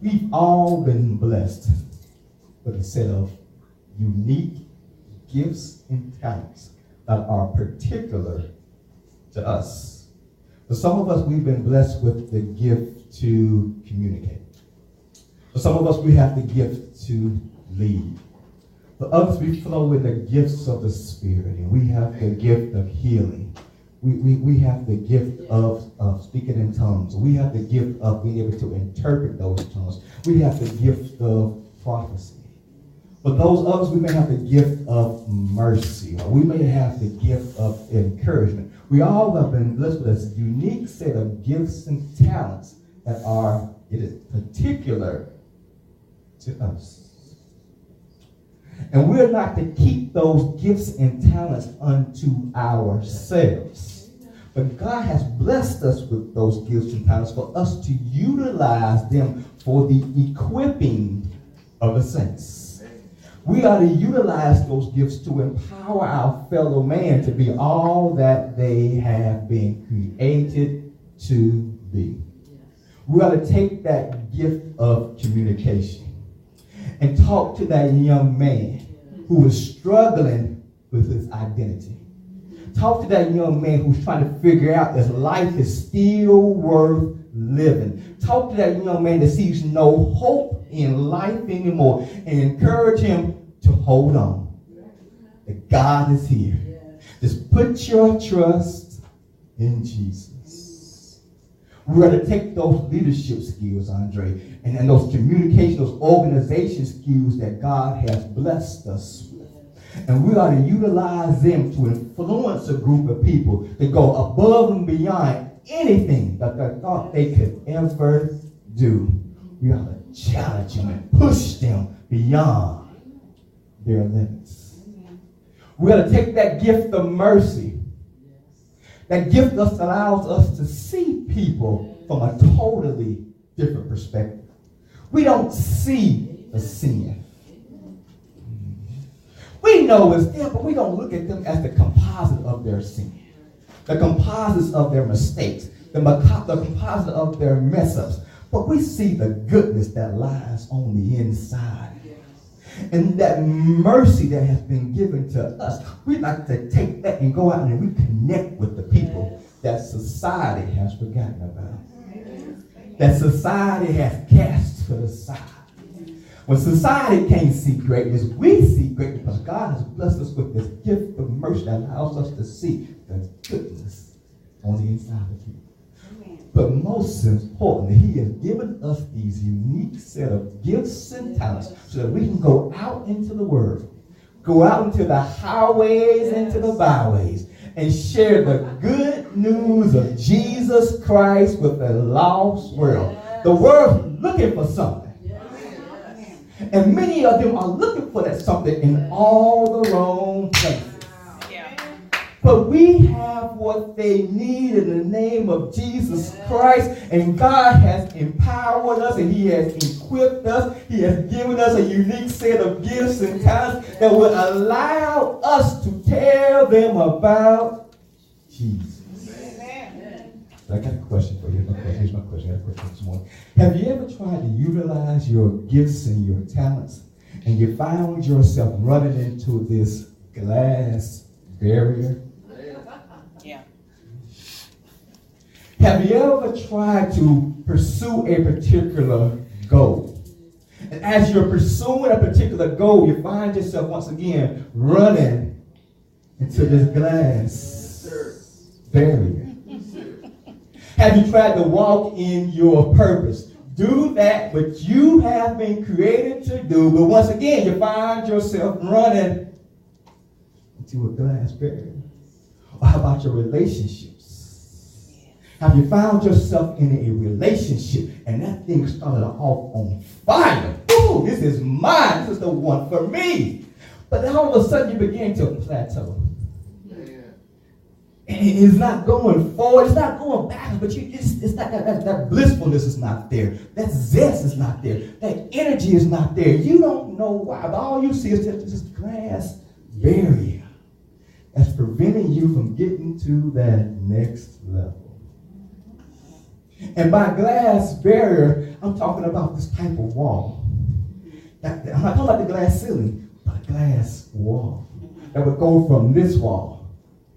We've all been blessed with a set of unique gifts and talents that are particular to us. For some of us, we've been blessed with the gift to communicate. For some of us, we have the gift to lead. For others, we flow in the gifts of the Spirit, and we have the gift of healing. We have the gift of speaking in tongues. We have the gift of being able to interpret those tongues. We have the gift of prophecy. For those others, we may have the gift of mercy, or we may have the gift of encouragement. We all have been blessed with a unique set of gifts and talents that are particular to us. And we're not to keep those gifts and talents unto ourselves. But God has blessed us with those gifts and talents for us to utilize them for the equipping of the saints. We are to utilize those gifts to empower our fellow man to be all that they have been created to be. We are to take that gift of communication and talk to that young man who is struggling with his identity. Talk to that young man who's trying to figure out if life is still worth living. Talk to that young man that sees no hope in life anymore and encourage him to hold on. That God is here. Just put your trust in Jesus. We're going to take those leadership skills, Andre, and those communication, those organization skills that God has blessed us with. And we are to utilize them to influence a group of people that go above and beyond anything that they thought they could ever do. We are to challenge them and push them beyond their limits. We are to take that gift of mercy. That gift allows us to see people from a totally different perspective. We don't see the sin. We know it's there, but we don't look at them as the composite of their sin, the composites of their mistakes, the composite of their mess-ups. But we see the goodness that lies on the inside. And that mercy that has been given to us, we like to take that and go out and we connect with the people that society has forgotten about. That society has cast to the side. When society can't see greatness, we see greatness because God has blessed us with this gift of mercy that allows us to see the goodness on the inside of people. But most importantly, he has given us these unique set of gifts and talents so that we can go out into the world, go out into the highways, into the byways, and share the good news of Jesus Christ with the lost world. The world's looking for something. And many of them are looking for that something in all the wrong places. But we have what they need in the name of Jesus Christ. And God has empowered us and he has equipped us. He has given us a unique set of gifts and talents that will allow us to tell them about Jesus. Amen. So I got a question for you. Here's my question. I got a question this morning. Have you ever tried to utilize your gifts and your talents and you found yourself running into this glass barrier? Have you ever tried to pursue a particular goal? And as you're pursuing a particular goal, you find yourself once again running into this glass barrier. Have you tried to walk in your purpose? Do that which you have been created to do, but once again, you find yourself running into a glass barrier. Or how about your relationships? Have you found yourself in a relationship and that thing started off on fire? Ooh, this is mine. This is the one for me. But then all of a sudden you begin to plateau. And it's not going forward. It's not going back. But it's not that blissfulness is not there. That zest is not there. That energy is not there. You don't know why. But all you see is just this glass barrier that's preventing you from getting to that next level. And by glass barrier, I'm talking about this type of wall. I'm not talking about the glass ceiling, but a glass wall that would go from this wall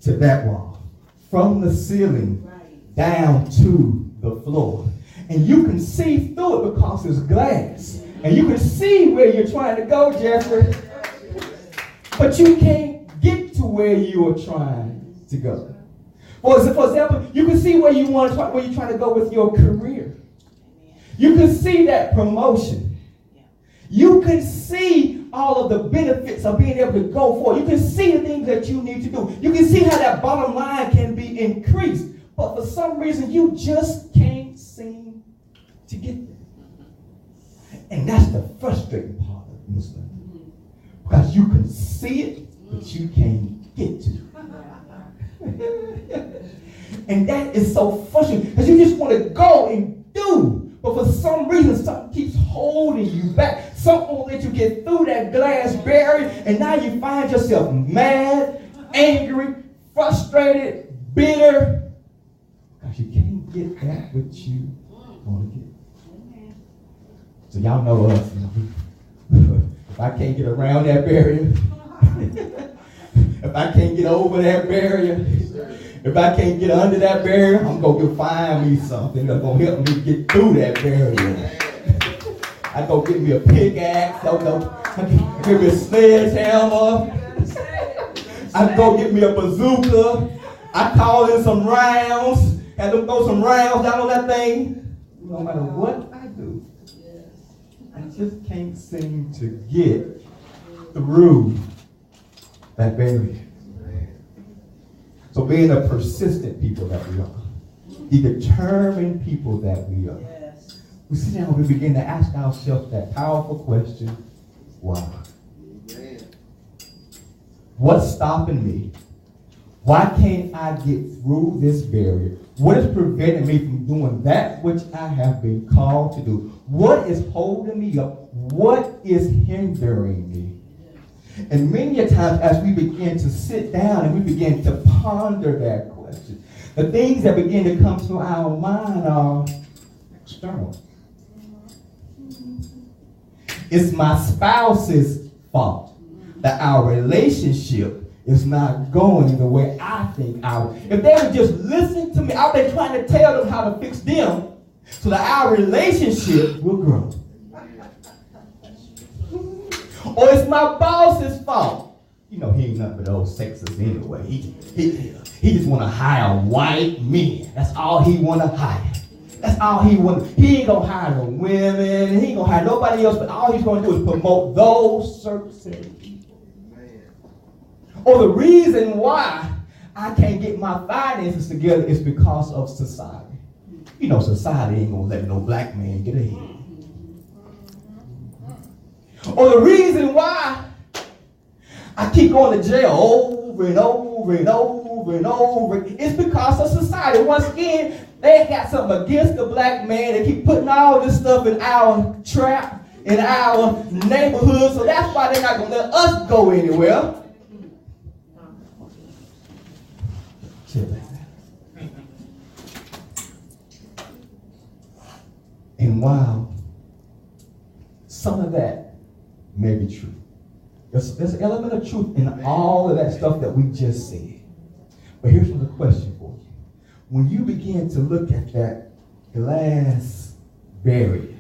to that wall, from the ceiling down to the floor. And you can see through it because it's glass. And you can see where you're trying to go, Jeffrey. But you can't get to where you are trying to go. For example, you can see where you're trying to go with your career. You can see that promotion. You can see all of the benefits of being able to go forward. You can see the things that you need to do. You can see how that bottom line can be increased. But for some reason, you just can't seem to get there. And that's the frustrating part of Muslim. Because you can see it, but you can't get to it. And that is so frustrating because you just want to go and do. But for some reason, something keeps holding you back. Something won't let you get through that glass barrier. And now you find yourself mad, angry, frustrated, bitter. Because you can't get that what you want to get. So y'all know us. If I can't get around that barrier, if I can't get over that barrier, if I can't get under that barrier, I'm going to find me something that's going to help me get through that barrier. I go get me a pickaxe. I go get me a sledgehammer. I go get me a bazooka. I call in some rounds. Have them throw some rounds down on that thing. No matter what I do, I just can't seem to get through that barrier. So being a persistent people that we are, the determined people that we are, we sit down and we begin to ask ourselves that powerful question, why? What's stopping me? Why can't I get through this barrier? What is preventing me from doing that which I have been called to do? What is holding me up? What is hindering me? And many a times as we begin to sit down and we begin to ponder that question, the things that begin to come to our mind are external. It's my spouse's fault that our relationship is not going the way I think I would. If they would just listen to me, I've been trying to tell them how to fix them so that our relationship will grow. Or it's my boss's fault. You know, he ain't nothing but those sexist anyway. He just want to hire white men. That's all he want to hire. That's all he want. He ain't going to hire no women. He ain't going to hire nobody else. But all he's going to do is promote those certain people. Or the reason why I can't get my finances together is because of society. You know, society ain't going to let no black man get ahead. Or the reason why I keep going to jail over and over and over and over is because of society. Once again, they got something against the black man. They keep putting all this stuff in our trap, in our neighborhood. So that's why they're not going to let us go anywhere. And while some of that may be true, there's an element of truth in all of that stuff that we just said. But here's the question for you. When you begin to look at that glass barrier,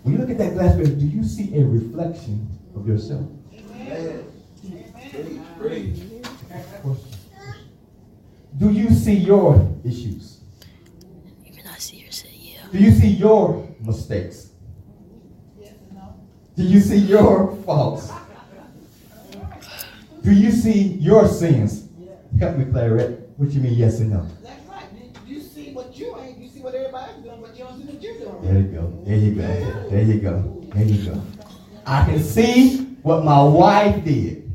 when you look at that glass barrier, do you see a reflection of yourself? Amen. Amen. Do you see your issues? Even I see yours, yeah. Do you see your mistakes? Do you see your faults? Do you see your sins? Help me, Claret. What you mean, yes and no? That's right. You see what you ain't. You see what everybody's doing, but you don't see what you're doing. There you go. There you go. There you go. There you go. I can see what my wife did.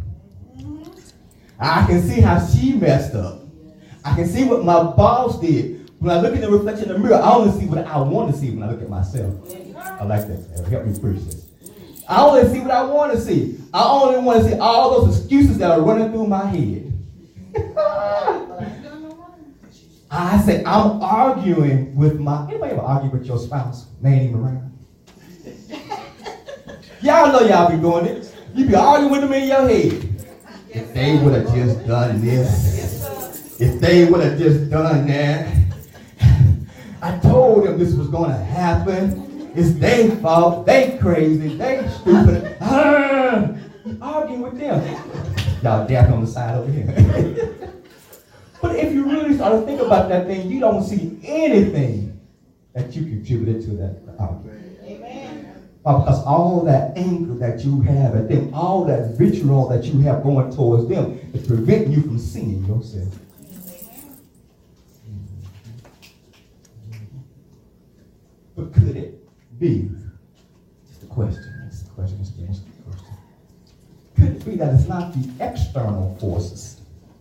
I can see how she messed up. I can see what my boss did. When I look at the reflection in the mirror, I only see what I want to see when I look at myself. I like that. Help me preach this. I only see what I want to see. I only want to see all those excuses that are running through my head. I say, I'm arguing with anybody ever argue with your spouse? Man, ain't even around. Y'all know y'all be doing it. You be arguing with them in your head. If they would have just done this. If they would have just done that. I told them this was going to happen. It's their fault. They crazy. They stupid. Arguing with them. Y'all deaf on the side over here. But if you really start to think about that thing, you don't see anything that you contributed to that argument. Amen. Because all that anger that you have at them, all that vitriol that you have going towards them is preventing you from seeing yourself. But could it be? That's the question. That's the question. Could it be that it's not the external forces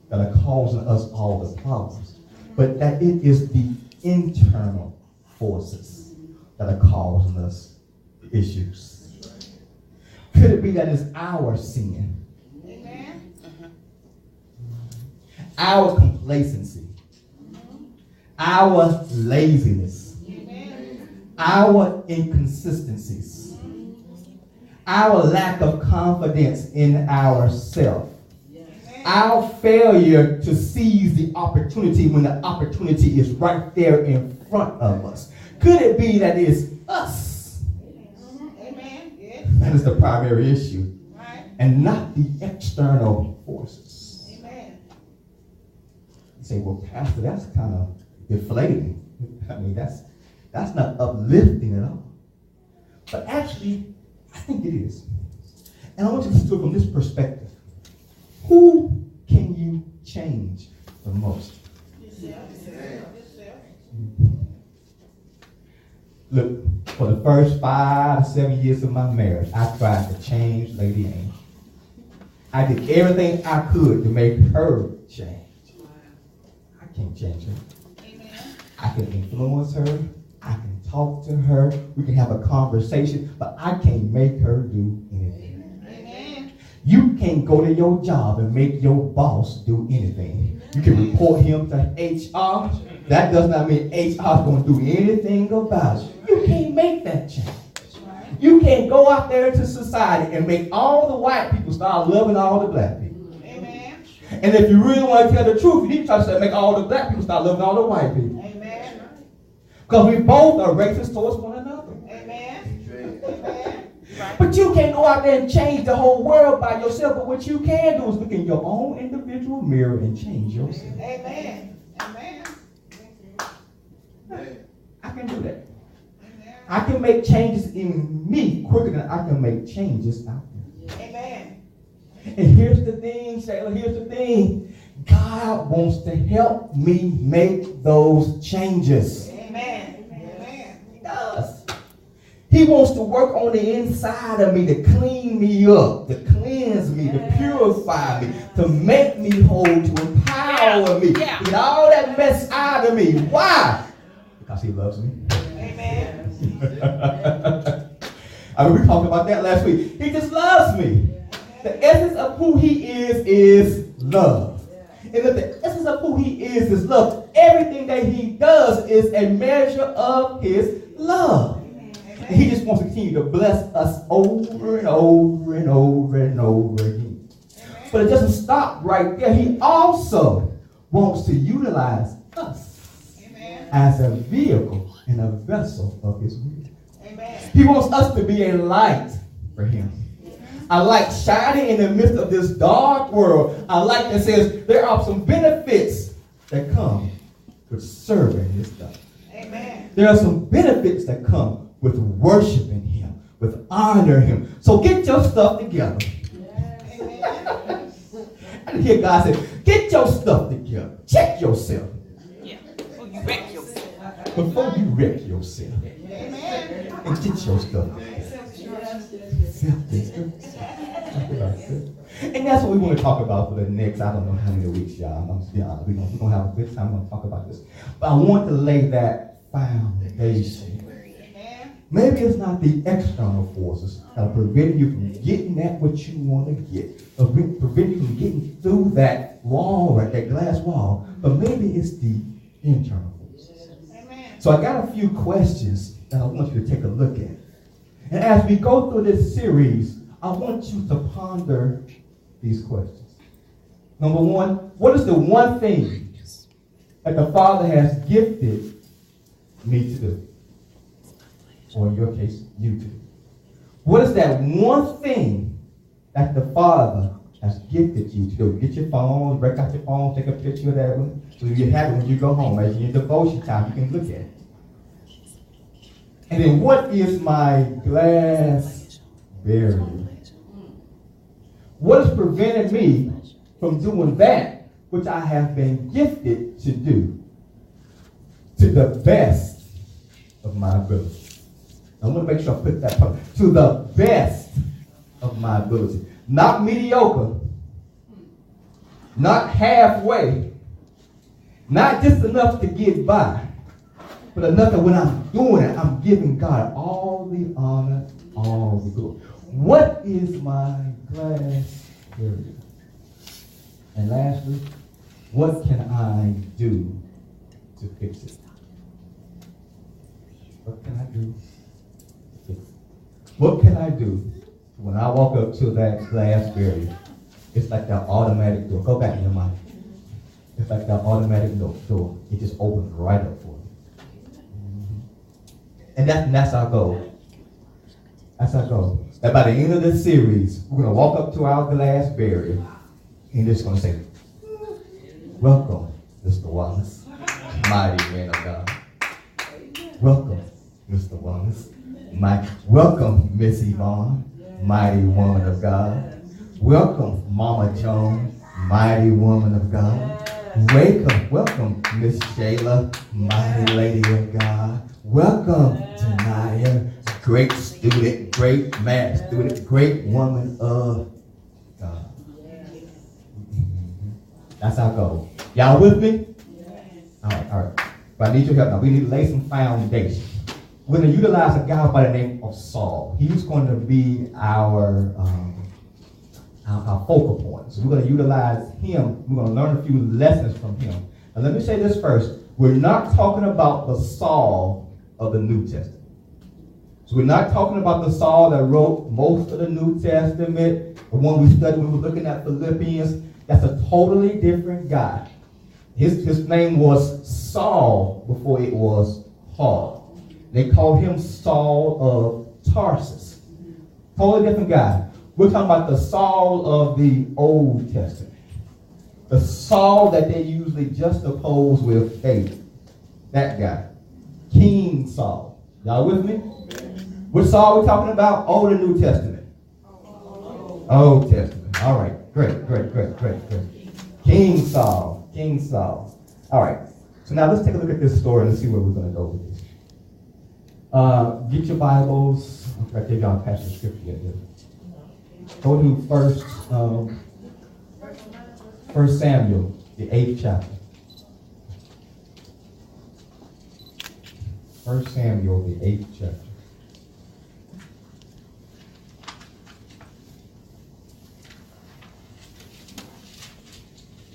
that are causing us all the problems, but that it is the internal forces that are causing us the issues? Could it be that it's our sin? Amen. Our complacency, our laziness, our inconsistencies, our lack of confidence in ourselves, our failure to seize the opportunity when the opportunity is right there in front of us. Could it be that it's us? Amen. Yes. That is the primary issue, Right. and not the external forces. Amen. You say, well, Pastor, that's kind of deflating. I mean, that's not uplifting at all. But actually, I think it is. And I want you to look from this perspective. Who can you change the most? Yourself. Look, for the first 5 to 7 years of my marriage, I tried to change Lady Ann. I did everything I could to make her change. I can't change her. Amen. I can influence her. I can talk to her. We can have a conversation, but I can't make her do anything. Amen. You can't go to your job and make your boss do anything. You can report him to HR. That does not mean HR is going to do anything about it. You can't make that change. You can't go out there into society and make all the white people start loving all the black people. Amen. And if you really want to tell the truth, you need to try to make all the black people start loving all the white people. Amen. Because we both are racist towards one another. Amen. Amen. But you can't go out there and change the whole world by yourself. But what you can do is look in your own individual mirror and change yourself. Amen. Amen. I can do that. I can make changes in me quicker than I can make changes out there. Amen. And here's the thing, Shayla, here's the thing. God wants to help me make those changes. Amen. Amen. He does. He wants to work on the inside of me to clean me up, to cleanse me, to purify me, to make me whole, to empower me, to get all that mess out of me. Why? Because he loves me. Amen. I mean, we talked about that last week. He just loves me. The essence of who he is love. And if the essence of who he is love, everything that he does is a measure of his love. And he just wants to continue to bless us over and over and over and over again. But it doesn't stop right there. He also wants to utilize us as a vehicle and a vessel of his will. He wants us to be a light for him. A light shining in the midst of this dark world. A light that says there are some benefits that come with serving his God. There are some benefits that come with worshiping him, with honoring him. So get your stuff together. I hear God say, get your stuff together. Check yourself. Before you wreck yourself. Before you wreck yourself. And get your stuff. And that's what we want to talk about for the next, I don't know how many weeks, y'all. We're going to have a good time. We're going to talk about this. But I want to lay that foundation. Maybe it's not the external forces that are preventing you from getting at what you want to get, or preventing you from getting through that wall, right, that glass wall. But maybe it's the Internal forces. So I got a few questions that I want you to take a look at. And as we go through this series, I want you to ponder these questions. Number one, what is the one thing that the Father has gifted me to do? Or in your case, you to do. What is that one thing that the Father has gifted you to do? Get your phone, break out your phone, take a picture of that one. So you have it when you go home. As in your devotion time, you can look at it. And then what is my glass barrier? What has prevented me from doing that which I have been gifted to do to the best of my ability? I want to make sure I put that part. To the best of my ability. Not mediocre. Not halfway. Not just enough to get by. But enough that when I'm doing it, I'm giving God all the honor, all the glory. What is my glass barrier? And lastly, what can I do to fix it? What can I do? What can I do when I walk up to that glass barrier? It's like that automatic door. Go back in your mind. It's like that automatic door. It just opens right up for me. And that's our goal. That's our goal. That by the end of this series, we're going to walk up to our glass barrier and just going to say, welcome, Mr. Wallace, mighty man of God. Welcome, Mr. Wallace. Welcome, Miss Yvonne, mighty woman of God. Welcome, Mama Joan, mighty woman of God. Welcome, Miss Shayla, mighty lady of God. Welcome, Janaya, great student, great math student, great woman of God. That's our goal. Y'all with me? All right. But I need your help now. We need to lay some foundation. We're going to utilize a guy by the name of Saul. He's going to be our focal point. So we're going to utilize him. We're going to learn a few lessons from him. Now let me say this first. We're not talking about the Saul of the New Testament. So we're not talking about the Saul that wrote most of the New Testament, the one we studied when we were looking at Philippians. That's a totally different guy. His name was Saul before it was Paul. They called him Saul of Tarsus. Totally different guy. We're talking about the Saul of the Old Testament. The Saul that they usually juxtapose with David. That guy. King Saul. Y'all with me? Which Saul are we talking about? Old or New Testament? Old Testament. All right. Great. King Saul. All right. So now let's take a look at this story and see where we're going to go with this. Get your Bibles. I gave y'all a passage of scripture yet. Go to First Samuel, the 8th chapter. 1 Samuel, the 8th chapter.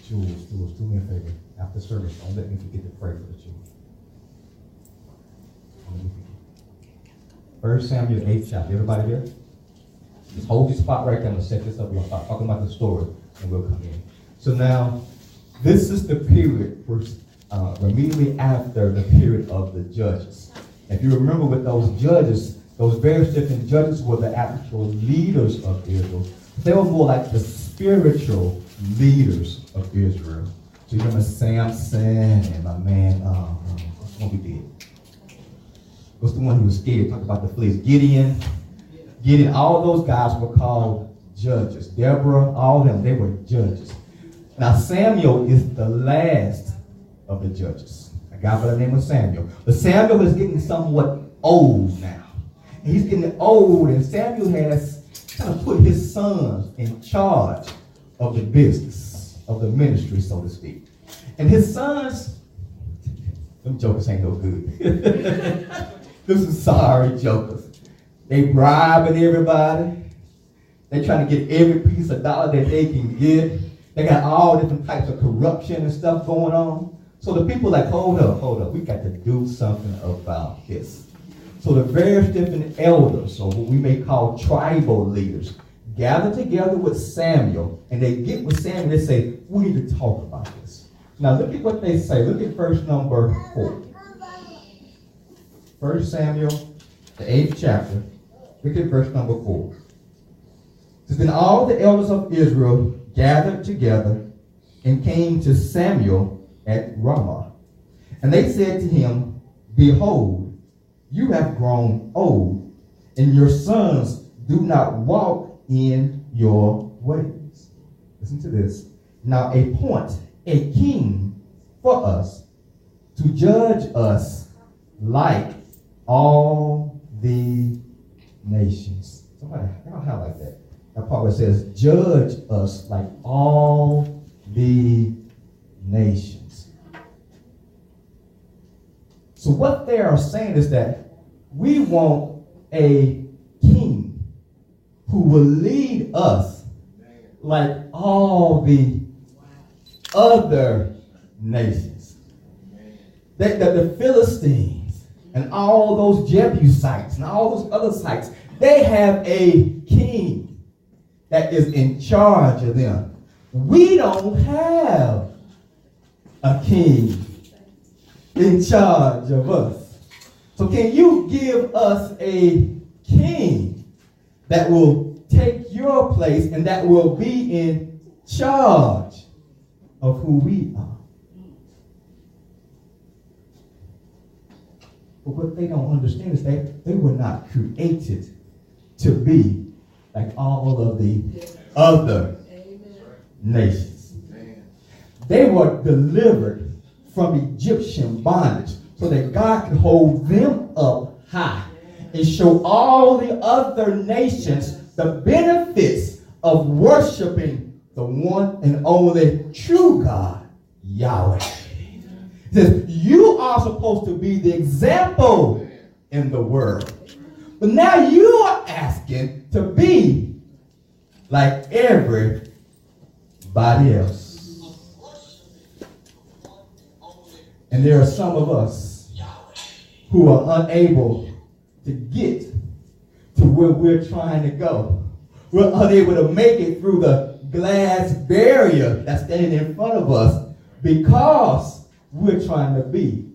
Jules, do me a favor. After service, don't let me forget to pray for the children. 1 Samuel, 8th chapter. Everybody there? Just hold your spot right there. I'm going to set this up. We'll start talking about the story, and we'll come in. So now, this is the period immediately after the period of the judges. If you remember with those judges, those various different judges were the actual leaders of Israel. They were more like the spiritual leaders of Israel. So you remember Samson and my man, what's the one we did? What's the one who was scared? Talk about the fleas. Gideon, all those guys were called judges. Deborah, all of them, they were judges. Now Samuel is the last of the judges. A guy by the name of Samuel. But Samuel is getting somewhat old now. And he's getting old, and Samuel has kind of put his sons in charge of the business, of the ministry, so to speak. And his sons, them jokers ain't no good. Them some sorry jokers. They bribing everybody. They trying to get every piece of dollar that they can get. They got all different types of corruption and stuff going on. So the people like, hold up, we got to do something about this. So the various different elders, or what we may call tribal leaders, gather together with Samuel, and they get with Samuel, they say, we need to talk about this. Now look at what they say. Look at verse number 4. 1 Samuel, the 8th chapter. Look at verse number 4. It says, then all the elders of Israel gathered together and came to Samuel at Ramah. And they said to him, behold, you have grown old, and your sons do not walk in your ways. Listen to this. Now appoint a king for us to judge us like all the nations. Somebody, y'all highlight that. That part where it says, judge us like all the nations. So what they are saying is that we want a king who will lead us like all the other nations. That the Philistines and all those Jebusites and all those other sites, they have a king that is in charge of them. We don't have a king in charge of us. So can you give us a king that will take your place and that will be in charge of who we are? But what they don't understand is they were not created to be like all of the other nations. They were delivered from Egyptian bondage so that God could hold them up high and show all the other nations the benefits of worshiping the one and only true God, Yahweh. It says, you are supposed to be the example in the world. But now you are asking to be like everybody else. And there are some of us who are unable to get to where we're trying to go. We're unable to make it through the glass barrier that's standing in front of us because we're trying to be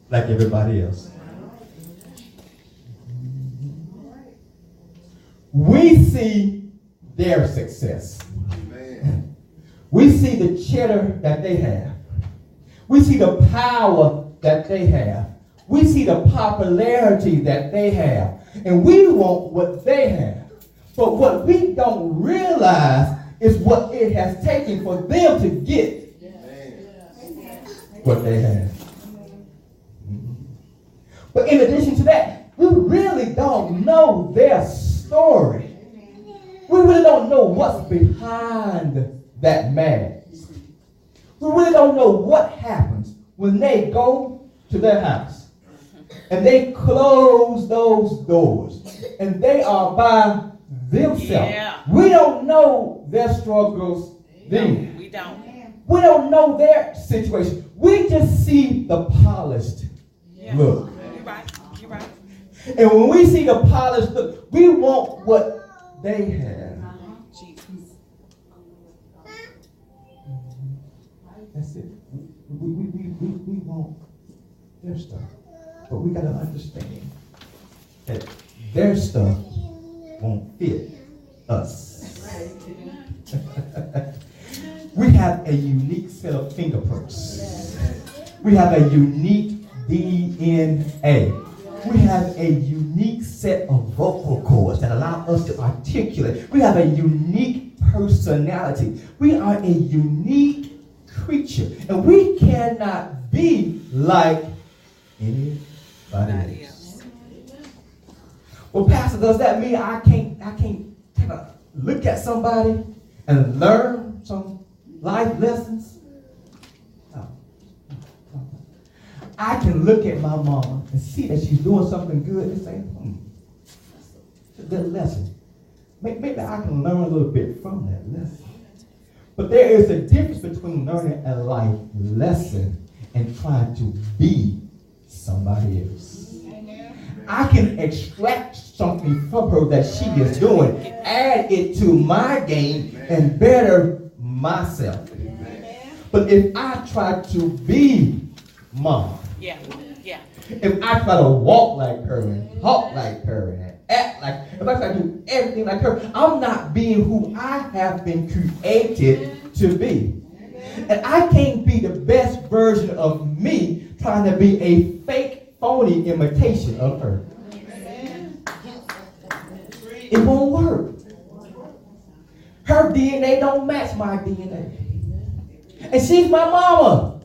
like everybody else. We see their success. Amen. We see the cheddar that they have. We see the power that they have. We see the popularity that they have. And we want what they have. But what we don't realize is what it has taken for them to get what they have. But in addition to that, we really don't know their story. We really don't know what's behind that mask. We really don't know what happens when they go to their house and they close those doors and they are by themselves. Yeah. We don't know their struggles then. We don't. We don't know their situation. We just see the polished look. You're right. You're right. And when we see the polished look, we want what they have. That's it. We want their stuff. But we got to understand that their stuff won't fit us. We have a unique set of fingerprints. We have a unique DNA. We have a unique set of vocal cords that allow us to articulate. We have a unique personality. We are a unique creature. And we cannot be like anybody else. Well, Pastor, does that mean I can't kind of look at somebody and learn some life lessons? No. I can look at my mama and see that she's doing something good and say, it's a good lesson. Maybe I can learn a little bit from that lesson. But there is a difference between learning a life lesson and trying to be somebody else. I can extract something from her that she is doing, add it to my game, and better myself. But if I try to be mom, if I try to walk like her and talk like her and act like, if I try to do everything like her, I'm not being who I have been created to be. And I can't be the best version of me trying to be a fake, phony imitation of her. It won't work. Her DNA don't match my DNA. And she's my mama.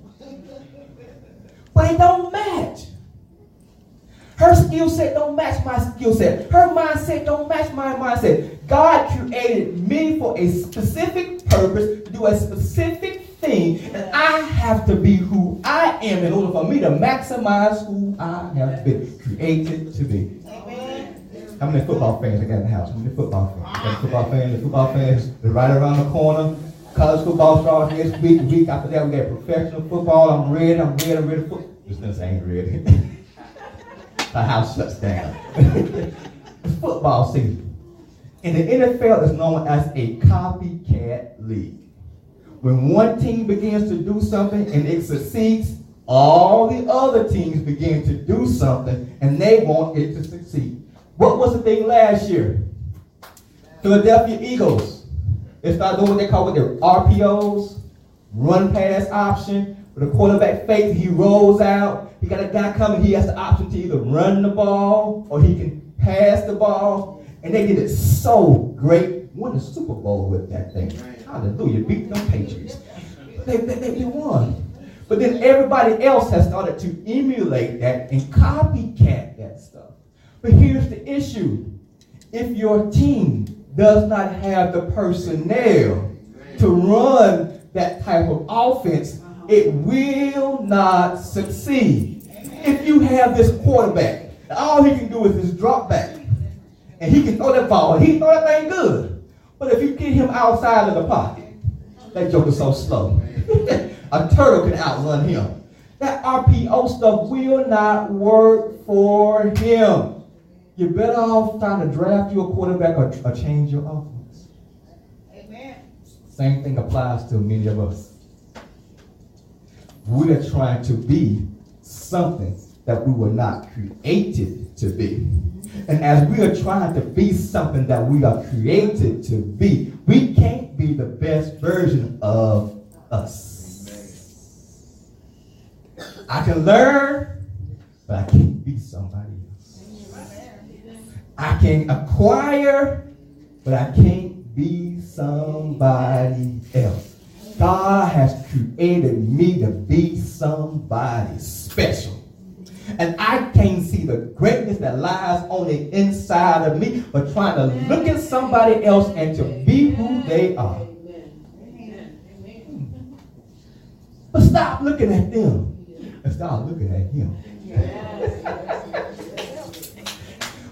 But it don't match. Her skill set don't match my skill set. Her mindset don't match my mindset. God created me for a specific purpose, to do a specific thing, and I have to be who I am in order for me to maximize who I have been created to be. Amen. How many football fans I got in the house? How many football fans? Got football fans? The football fans are right around the corner. College football starts next week. The week after that, we got professional football. I'm ready. This thing ain't ready. The house shuts down. It's football season. And the NFL is known as a copycat league. When one team begins to do something and it succeeds, all the other teams begin to do something and they want it to succeed. What was the thing last year? Philadelphia Eagles. They started doing what they call with their RPOs, run pass option. When the quarterback fakes, he rolls out. He got a guy coming, he has the option to either run the ball or he can pass the ball. And they did it so great. Won the Super Bowl with that thing. Hallelujah. Beat them Patriots. They won. But then everybody else has started to emulate that and copycat that stuff. But here's the issue. If your team does not have the personnel to run that type of offense, it will not succeed. If you have this quarterback, all he can do is just drop back. And he can throw that ball, and he can throw that thing good. But if you get him outside of the pocket, that joker's so slow. A turtle can outrun him. That RPO stuff will not work for him. You're better off trying to draft you a quarterback or change your offense. Amen. Same thing applies to many of us. We are trying to be something that we were not created to be. And as we are trying to be something that we are created to be, we can't be the best version of us. I can learn, but I can't be somebody else. I can acquire, but I can't be somebody else. God has created me to be somebody special. And I can't see the greatness that lies on the inside of me, but trying to look at somebody else and to be who they are. But stop looking at them and start looking at him.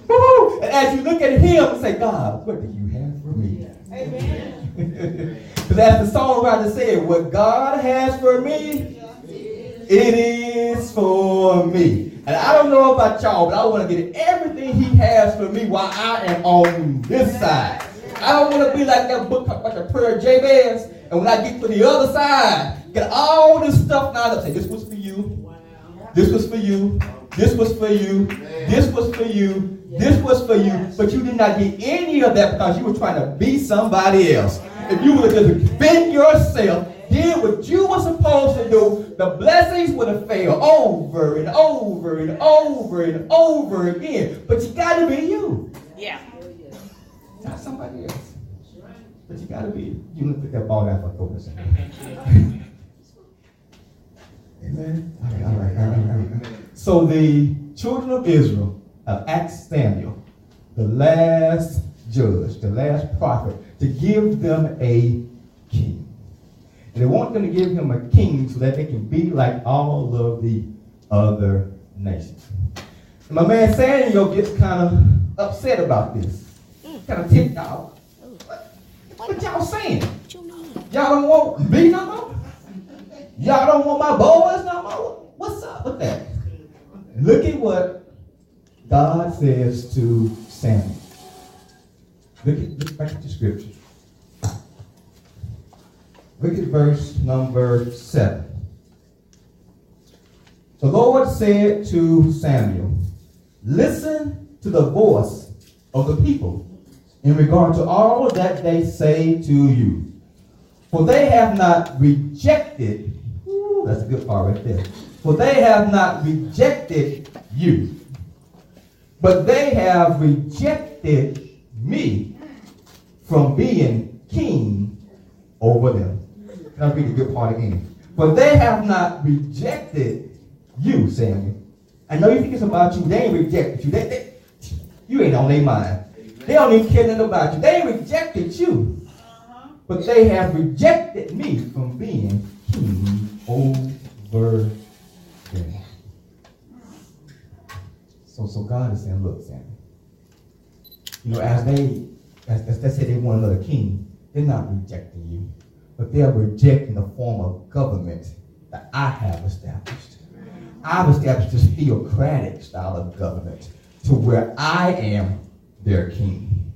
Woo! And as you look at him, say, God, what do you have for me? Amen. Because as the songwriter said, what God has for me, it is for me. And I don't know about y'all, but I want to get everything he has for me while I am on this side. I don't want to be like that book, like a prayer of Jabez, and when I get to the other side, get all this stuff lined up. Say, this was for you. This was for you. This was for you. This was for you. This was for you. But you did not get any of that because you were trying to be somebody else. If you would have just been yourself, did what you were supposed to do, the blessings would have failed over and over and over and over again. But you got to be you. Yeah. Not somebody else. But you got to be. You look at that ball down for a focus. Amen. All right. So the children of Israel have asked Samuel, the last judge, the last prophet, to give them a king. And they want them to give him a king so that they can be like all of the other nations. And my man Samuel gets kind of upset about this. Kind of ticked off. What y'all saying? Y'all don't want me no more? Y'all don't want my boys no more? What's up with that? Look at what God says to Samuel. Look back at the scripture. Look at verse number 7. The Lord said to Samuel, listen to the voice of the people in regard to all that they say to you. For they have not rejected, that's a good part right there. For they have not rejected you, but they have rejected me from being king over them. Can I read the good part again? For they have not rejected you, Samuel. I know you think it's about you. They ain't rejected you. You ain't on their mind. They don't even care nothing about you. They ain't rejected you. But they have rejected me from being king over them. So God is saying, look, Samuel. You know, as they say they want another king, they're not rejecting you. But they're rejecting the form of government that I have established. I've established this theocratic style of government to where I am their king.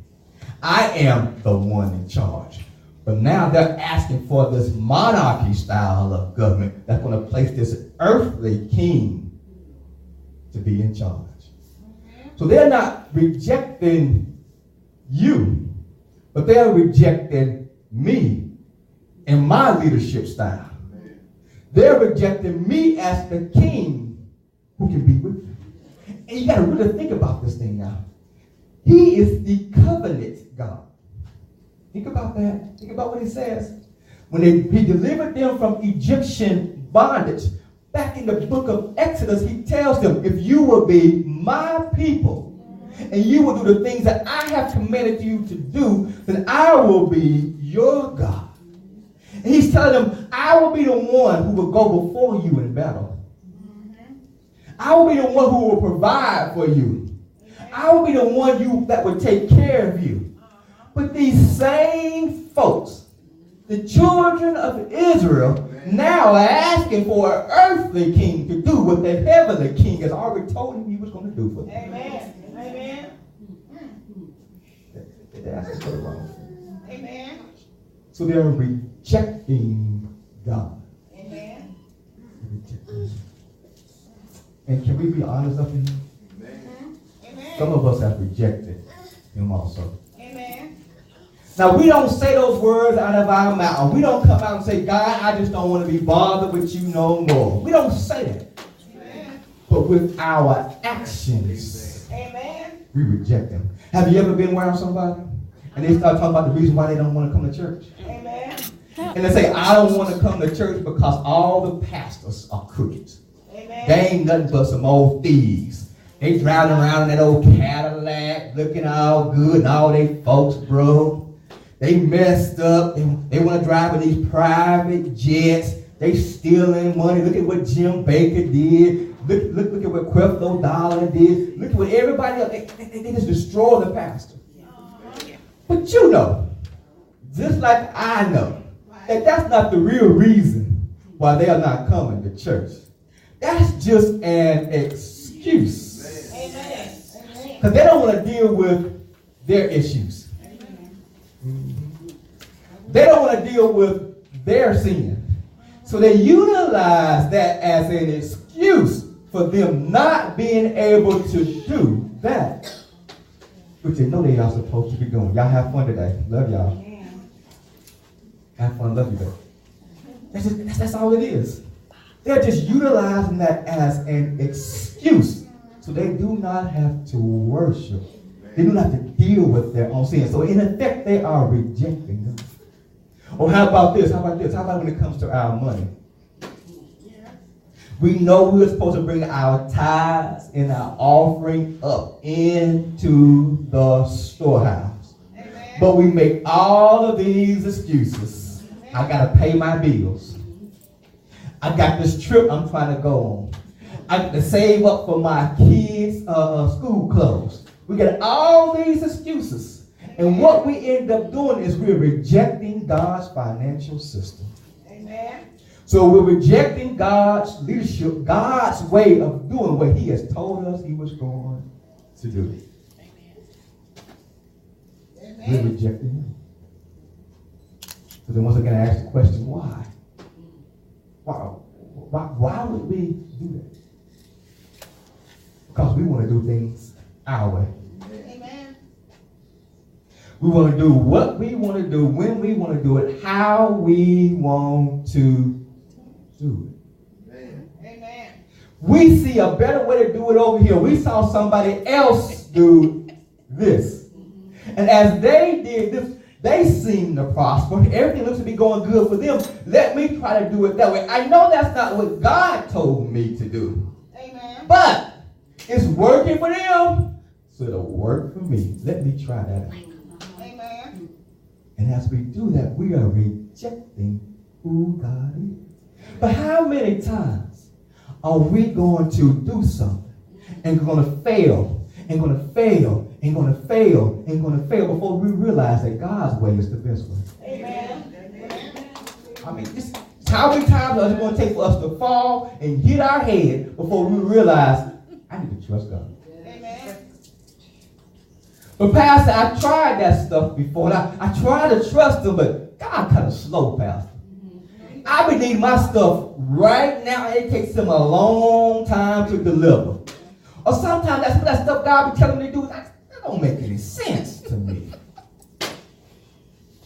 I am the one in charge. But now they're asking for this monarchy style of government that's going to place this earthly king to be in charge. So they're not rejecting you, but they're rejecting me and my leadership style. They're rejecting me as the king who can be with them. And you got to really think about this thing now. He is the covenant God. Think about that. Think about what he says. When he delivered them from Egyptian bondage, back in the book of Exodus, he tells them, if you will be my people, and you will do the things that I have commanded you to do, then I will be your God. And he's telling them, I will be the one who will go before you in battle. I will be the one who will provide for you. I will be the one that will take care of you. But these same folks, the children of Israel, now are asking for an earthly king to do what the heavenly king has already told him he was going to do for them. Amen. Amen. They're asking for the wrong thing. Amen. So they're rejecting God. Amen. And can we be honest up in here? Amen. Some of us have rejected him also. Amen. Now, we don't say those words out of our mouth. We don't come out and say, God, I just don't want to be bothered with you no more. We don't say that. Amen. But with our actions, Amen. we reject him. Have you ever been around somebody and they start talking about the reason why they don't want to come to church? Amen. And they say, I don't want to come to church because all the pastors are crooked. Amen. They ain't nothing but some old thieves. They driving around in that old Cadillac, looking all good, and all they folks broke. They messed up. They want to drive in these private jets. They stealing money. Look at what Jim Baker did. Look at what Creflo Dollar did. Look at what everybody else. They just destroy the pastor. But you know, just like I know, that that's not the real reason why they are not coming to church. That's just an excuse. Amen. Because they don't want to deal with their issues. They don't want to deal with their sin. So they utilize that as an excuse for them not being able to do that which they know they are supposed to be doing. Y'all have fun today. Love y'all. Have fun. Love you, baby. That's all it is. They're just utilizing that as an excuse. So they do not have to worship. They do not have to deal with their own sin. So in effect, they are rejecting them. Or how about this? How about this? How about when it comes to our money? We know we're supposed to bring our tithes and our offering up into the storehouse. Amen. But we make all of these excuses. I got to pay my bills. I got this trip I'm trying to go on. I got to save up for my kids' school clothes. We got all these excuses. And what we end up doing is we're rejecting God's financial system. Amen. So we're rejecting God's leadership, God's way of doing what he has told us he was going to do. Amen. We're rejecting him. So then once again, I ask the question, why? Why would we do that? Because we want to do things our way. Amen. We want to do what we want to do, when we want to do it, how we want to do it. Amen. We see a better way to do it over here. We saw somebody else do this. And as they did this, they seem to prosper. Everything looks to be going good for them. Let me try to do it that way. I know that's not what God told me to do. Amen. But it's working for them, so it'll work for me. Let me try that out. Amen. And as we do that, we are rejecting who God is. But how many times are we going to do something and going to fail and going to fail and going to fail and going to fail before we realize that God's way is the best way? Amen. I mean, how many times is it going to take for us to fall and hit our head before we realize I need to trust God? Amen. But Pastor, I tried that stuff before. I tried to trust him, but God kind of slow, Pastor. I be needing my stuff right now. It takes him a long time to deliver. Or sometimes that's that stuff God be telling me to do. That don't make any sense to me.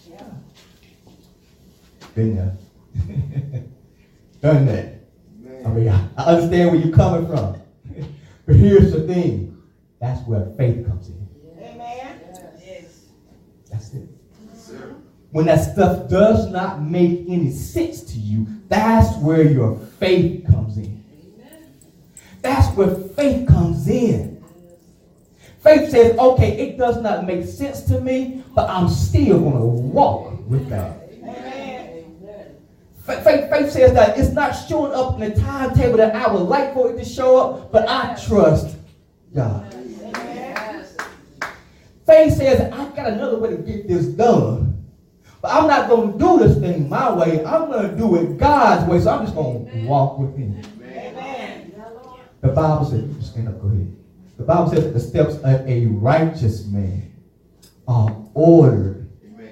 Yeah. Been there. Done that. I mean, I understand where you're coming from. But here's the thing. That's where faith comes in. Amen. That's it. When that stuff does not make any sense to you, that's where your faith comes in. That's where faith comes in. Faith says, okay, it does not make sense to me, but I'm still going to walk with that. Faith says that it's not showing up in the timetable that I would like for it to show up, but I trust God. Faith says, I got another way to get this done. But I'm not going to do this thing my way. I'm going to do it God's way. So I'm just going to walk with him. Amen. The Bible says, stand up, go ahead. The Bible says that the steps of a righteous man are ordered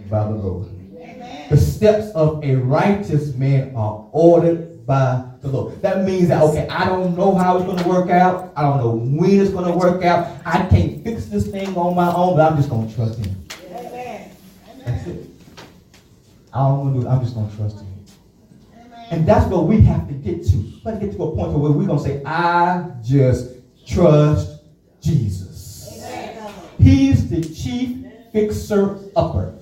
by the Lord. Amen. The steps of a righteous man are ordered by the Lord. That means that, okay, I don't know how it's going to work out. I don't know when it's going to work out. I can't fix this thing on my own, but I'm just going to trust him. Amen. That's it. I don't want to do it. I'm just going to trust him. Amen. And that's what we have to get to. We have to get to a point where we're going to say, I just trust Jesus. Amen. He's the chief fixer-upper.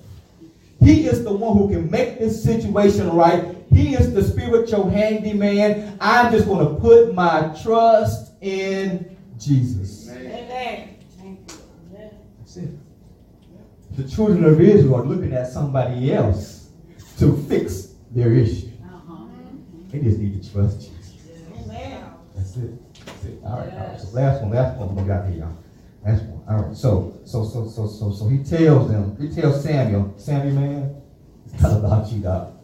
He is the one who can make this situation right. He is the spiritual handyman. I'm just going to put my trust in Jesus. Amen. That's it. The children of Israel are looking at somebody else to fix their issue. They just need to trust Jesus. Amen. That's it. That's it. All right. So last one we got here, y'all. Last one. All right. So he tells Samuel, man, it's not about you, dog.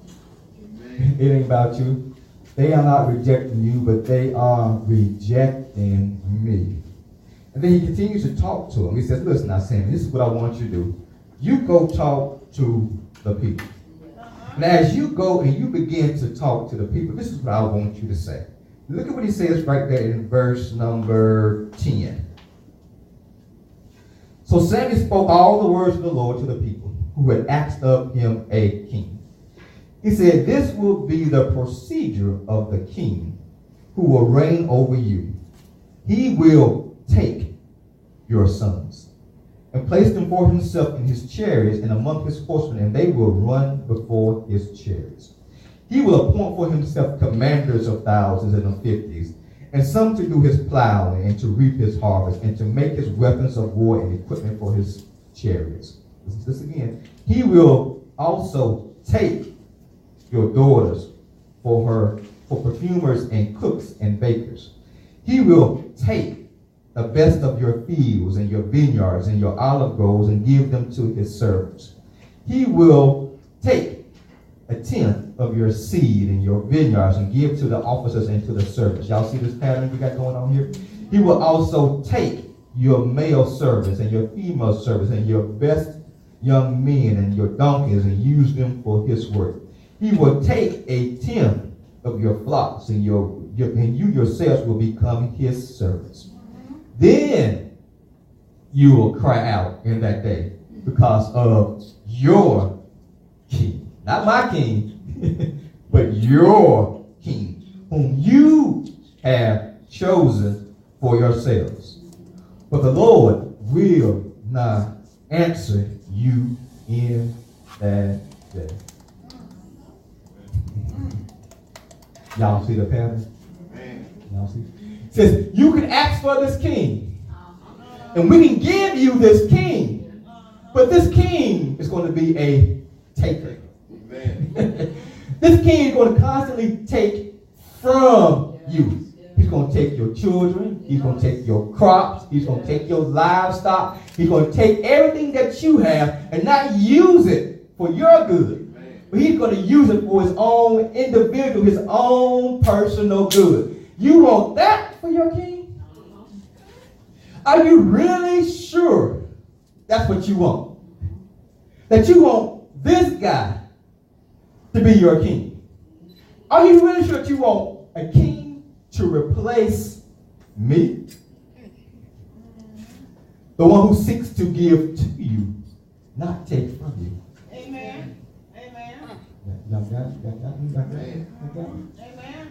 It ain't about you. They are not rejecting you, but they are rejecting me. And then he continues to talk to him. He says, listen now, Samuel, this is what I want you to do. You go talk to the people. And as you go and you begin to talk to the people, this is what I want you to say. Look at what he says right there in verse number 10. So Samuel spoke all the words of the Lord to the people who had asked of him a king. He said, this will be the procedure of the king who will reign over you. He will take your sons and place them for himself in his chariots and among his horsemen, and they will run before his chariots. He will appoint for himself commanders of thousands and of fifties, and some to do his plowing and to reap his harvest, and to make his weapons of war and equipment for his chariots. Listen to this again. He will also take your daughters for perfumers and cooks and bakers. He will take the best of your fields and your vineyards and your olive groves and give them to his servants. He will take a tenth of your seed in your vineyards and give to the officers and to the servants. Y'all see this pattern we got going on here? He will also take your male servants and your female servants and your best young men and your donkeys and use them for his work. He will take a tenth of your flocks and you yourselves will become his servants. Then you will cry out in that day because of your king. Not my king, but your king, whom you have chosen for yourselves. But the Lord will not answer you in that day. Y'all see the pattern? Y'all see? It says, you can ask for this king. And we can give you this king. But this king is going to be a taker. This king is going to constantly take from you. He's going to take your children. He's going to take your crops. He's going to take your livestock. He's going to take everything that you have and not use it for your good. But he's going to use it for his own individual, his own personal good. You want that for your king? Are you really sure that's what you want? That you want this guy to be your king? Are you really sure that you want a king to replace me? The one who seeks to give to you, not take from you. Amen. Amen. Amen.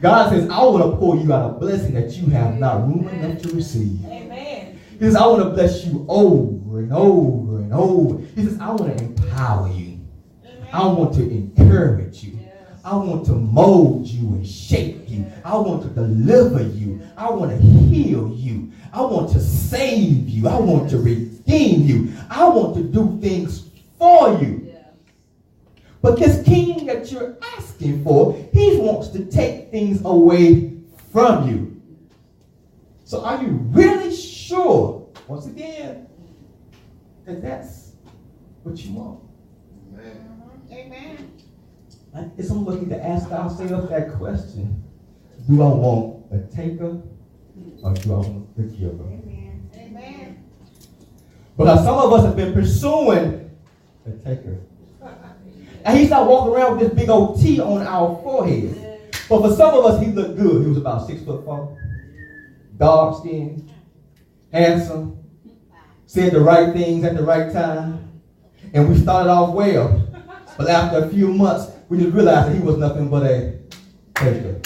God says, I want to pour you out a blessing that you have not room enough to receive. Amen. He says, I want to bless you over and over and over. He says, I want to empower you. Amen. I want to encourage you. I want to mold you and shape you. I want to deliver you. I want to heal you. I want to save you. I want to redeem you. I want to do things for you. But this king that you're asking for, he wants to take things away from you. So are you really sure, once again, that that's what you want? Amen. It's almost like to ask ourselves that question. Do I want a taker or do I want the giver? Amen. Amen. Because some of us have been pursuing the taker. And he's not walking around with this big old T on our forehead. But for some of us, he looked good. He was about 6'4", dark skinned, handsome, said the right things at the right time. And we started off well. But after a few months, we just realized that he was nothing but a taker.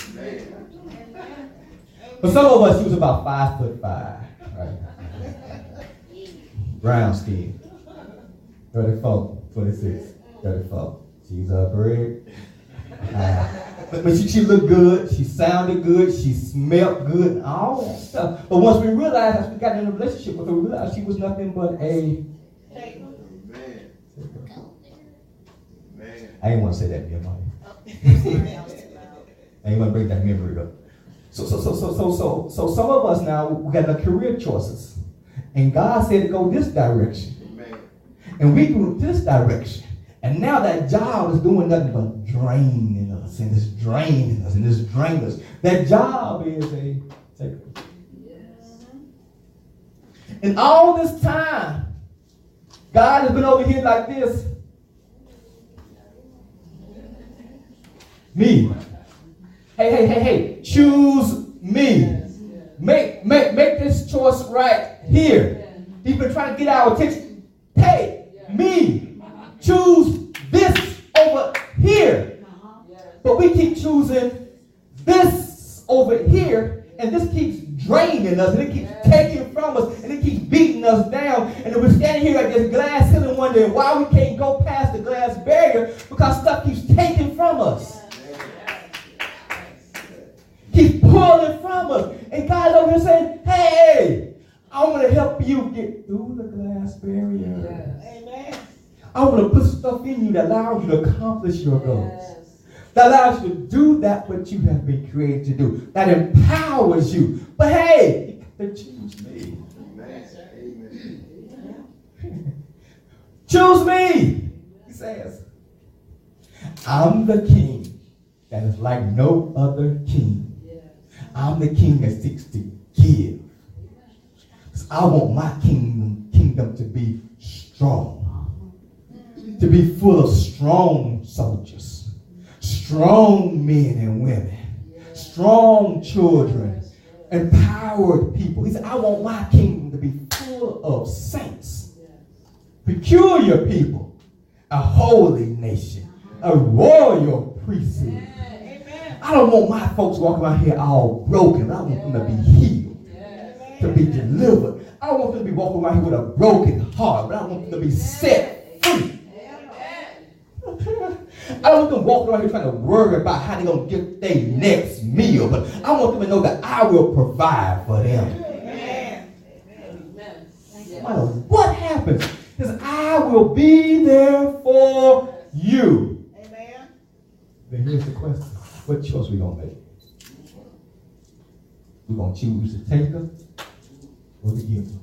For some of us, he was about 5'5", right? Brown skin, 34, 26, 34. She's a brick. But she looked good, she sounded good, she smelled good, and all that stuff. But once we realized, as we got in a relationship with her, we realized she was nothing but a taker. I didn't want to say that, dear mommy. I didn't want to bring that memory up. So some of us now, we got the career choices. And God said to go this direction. And we go this direction. And now that job is doing nothing but draining us, and it's draining us, and it's draining us. That job is a taker. And all this time, God has been over here like this. Me. Hey. Choose me. Make this choice right here. He's been trying to get our attention. Hey, me. Choose this over here. But we keep choosing this over here, and this keeps draining us, and it keeps taking from us, and it keeps beating us down. And then we're standing here like this glass ceiling wondering why we can't go past the glass barrier, because stuff keeps taking from us. Keeps pulling from us. And God's over here saying, hey, I want to help you get through the glass barrier. Amen. I want to put stuff in you that allows you to accomplish your goals. That allows you to do that what you have been created to do. That empowers you. But hey, to choose me. Choose me, he says. I'm the king that is like no other king. I'm the king that seeks to give. I want my kingdom to be strong, to be full of strong soldiers, strong men and women, strong children, empowered people. He said, I want my kingdom to be full of saints, peculiar people, a holy nation, a royal priesthood. I don't want my folks walking around here all broken. I want them to be healed, to be delivered. I don't want them to be walking around here with a broken heart, but I want them to be set free. I don't want them walking around here trying to worry about how they're going to get their next meal, but I want them to know that I will provide for them. No matter what happens, because I will be there for you. Amen. Then here's the question. What choice we going to make? We're going to choose to take her or to give her.